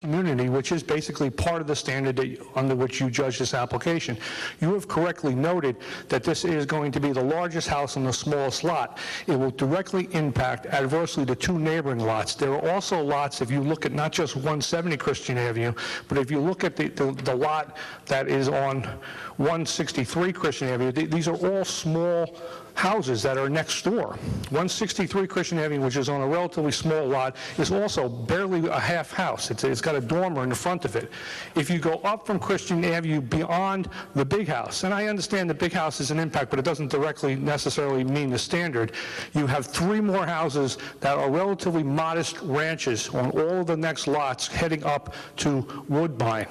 community, which is basically part of the standard under which you judge this application. You have correctly noted that this is going to be the largest house on the smallest lot. It will directly impact adversely the two neighboring lots. There are also lots, if you look at not just 170 Christian Avenue, but if you look at the lot that is on 163 Christian Avenue, these are all small houses that are next door. 163 Christian Avenue, which is on a relatively small lot, is also barely a half house. It's got a dormer in the front of it. If you go up from Christian Avenue beyond the big house, and I understand the big house is an impact, but it doesn't directly necessarily mean the standard, you have 3 more houses that are relatively modest ranches on all of the next lots heading up to Woodbine.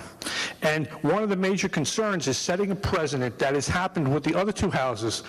And one of the major concerns is setting a precedent that has happened with the other 2 houses.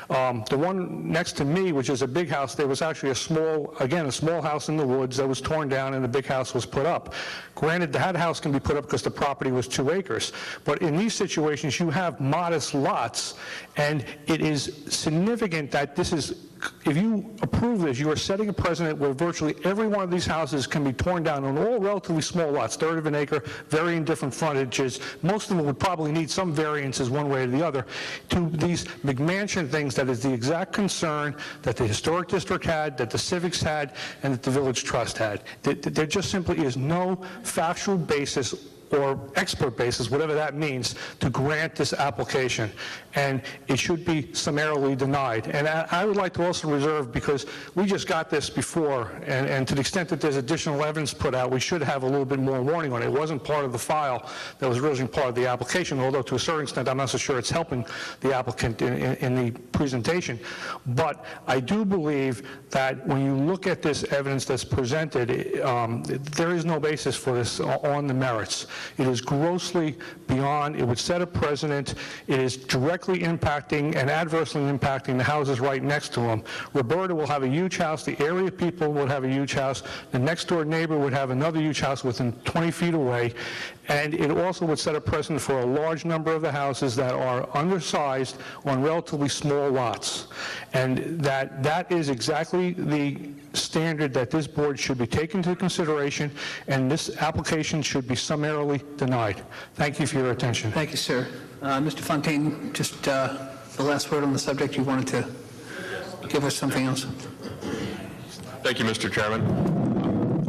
The one next to me, which is a big house, there was actually a small house in the woods that was torn down and the big house was put up. Granted, that house can be put up because the property was 2 acres. But in these situations, you have modest lots, and it is significant that this is, if you approve this, you are setting a precedent where virtually every one of these houses can be torn down on all relatively small lots, 1/3 of an acre, varying different frontages. Most of them would probably need some variances one way or the other. To these McMansion things, that is the exact concern that the Historic District had, that the Civics had, and that the Village Trust had. There just simply is no factual basis or expert basis, whatever that means, to grant this application. And it should be summarily denied. And I would like to also reserve, because we just got this before, and to the extent that there's additional evidence put out, we should have a little bit more warning on it. It wasn't part of the file that was originally part of the application, although to a certain extent I'm not so sure it's helping the applicant in the presentation. But I do believe that when you look at this evidence that's presented, there is no basis for this on the merits. It is grossly beyond, it would set a precedent, it is directly impacting and adversely impacting the houses right next to them. Roberta will have a huge house, the area people would have a huge house, the next door neighbor would have another huge house within 20 feet away, and it also would set a precedent for a large number of the houses that are undersized on relatively small lots. And that is exactly the standard that this board should be taken into consideration, and this application should be summarily denied. Thank you for your attention. Thank you, sir. Mr. Fontaine, just the last word on the subject. You wanted to give us something else? Thank you, Mr. Chairman.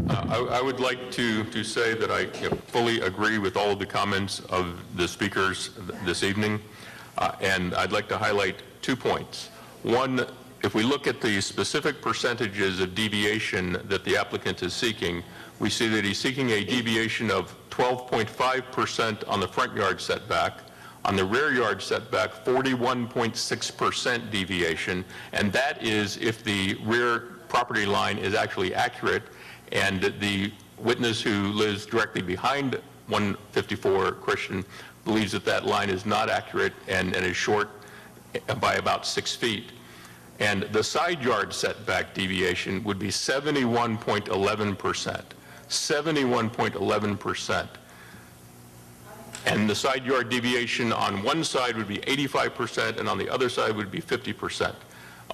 I would like to say that I fully agree with all of the comments of the speakers this evening, and I'd like to highlight 2 points. One, if we look at the specific percentages of deviation that the applicant is seeking, we see that he's seeking a deviation of 12.5% on the front yard setback. On the rear yard setback, 41.6% deviation, and that is if the rear property line is actually accurate, and the witness who lives directly behind 154 Christian believes that that line is not accurate and is short by about 6 feet. And the side yard setback deviation would be 71.11%. 71.11%. And the side yard deviation on one side would be 85%, and on the other side would be 50%.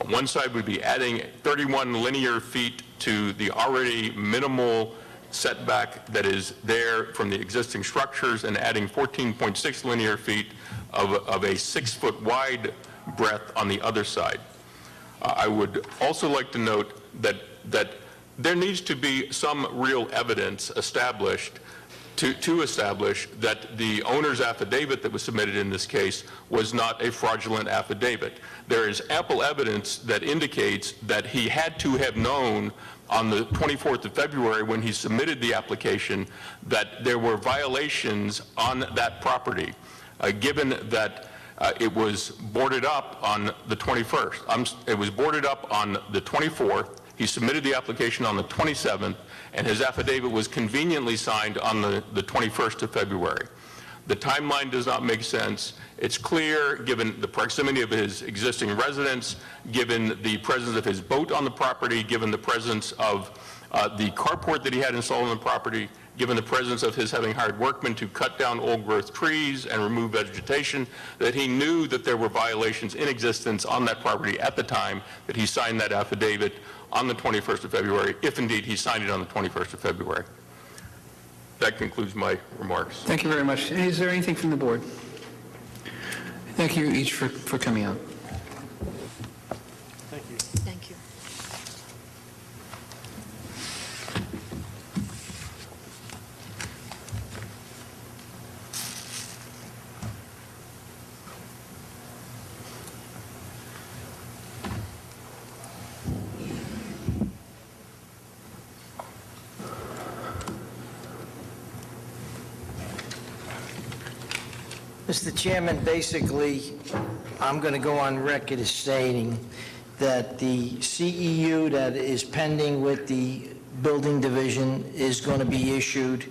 On one side would be adding 31 linear feet to the already minimal setback that is there from the existing structures, and adding 14.6 linear feet of a 6-foot wide breadth on the other side. I would also like to note that there needs to be some real evidence established to establish that the owner's affidavit that was submitted in this case was not a fraudulent affidavit. There is ample evidence that indicates that he had to have known on the 24th of February when he submitted the application that there were violations on that property, given that it was boarded up on the 21st. It was boarded up on the 24th. He submitted the application on the 27th, and his affidavit was conveniently signed on the 21st of February. The timeline does not make sense. It's clear, given the proximity of his existing residence, given the presence of his boat on the property, given the presence of the carport that he had installed on the property, given the presence of his having hired workmen to cut down old-growth trees and remove vegetation, that he knew that there were violations in existence on that property at the time that he signed that affidavit on the 21st of February, if indeed he signed it on the 21st of February. That concludes my remarks. Thank you very much. Is there anything from the board? Thank you each for coming out. Thank you. Mr. Chairman, basically, I'm going to go on record as stating that the CEU that is pending with the building division is going to be issued,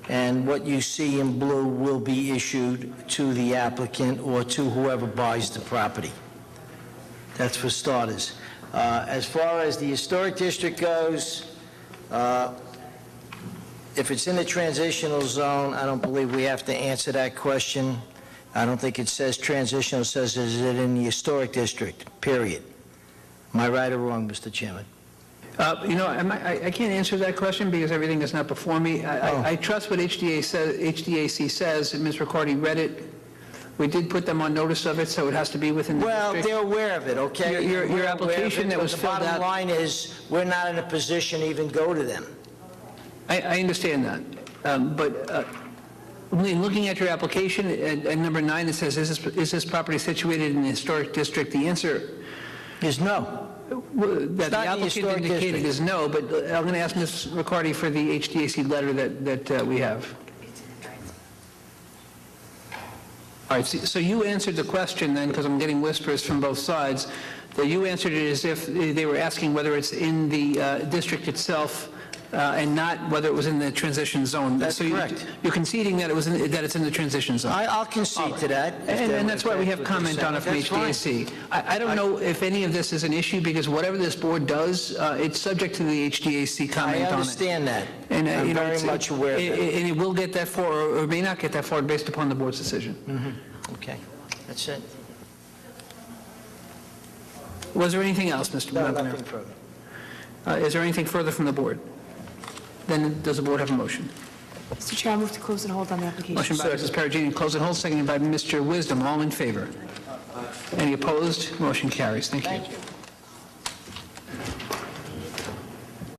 and what you see in blue will be issued to the applicant or to whoever buys the property. That's for starters. As far as the historic district goes, if it's in the transitional zone, I don't believe we have to answer that question. I don't think it says transitional, it says is it in the historic district, period. Am I right or wrong, Mr. Chairman? You know, I can't answer that question because everything is not before me. I trust what HDAC says, and Ms. Riccardi read it. We did put them on notice of it, so it has to be within the Well, district. they're aware of it, okay? Your We're aware of application it, that but was filled The out- bottom line is, we're not in a position to even go to them. I understand that, but looking at your application, at number 9, it says, is this property situated in the historic district? The answer Is no. that It's the not in the applicant historic indicated district. is no, but I'm going to ask Ms. Riccardi for the HDAC letter that we have. All right, so you answered the question then, because I'm getting whispers from both sides, that you answered it as if they were asking whether it's in the district itself and not whether it was in the transition zone. That's So correct. You're conceding that that it's in the transition zone. I'll concede to that. And that's why we have if they're comment on it from saying. That's HDAC. I don't know if any of this is an issue, because whatever this board does, it's subject to the HDAC fine. comment I on it. understand that. And, I'm you know, very it's- much aware of that. And it will get that far, or may not get that far, based upon the board's decision. Okay, that's it. Was there anything else, Mr. No, McNair? nothing further. Is there anything further from the board? Then does the board have a motion? Mr. Chair, I move to close and hold on the application. Motion by Mrs. Perugini, close and hold, seconded by Mr. Wisdom. All in favor? Any opposed? Motion carries. Thank you. Thank you.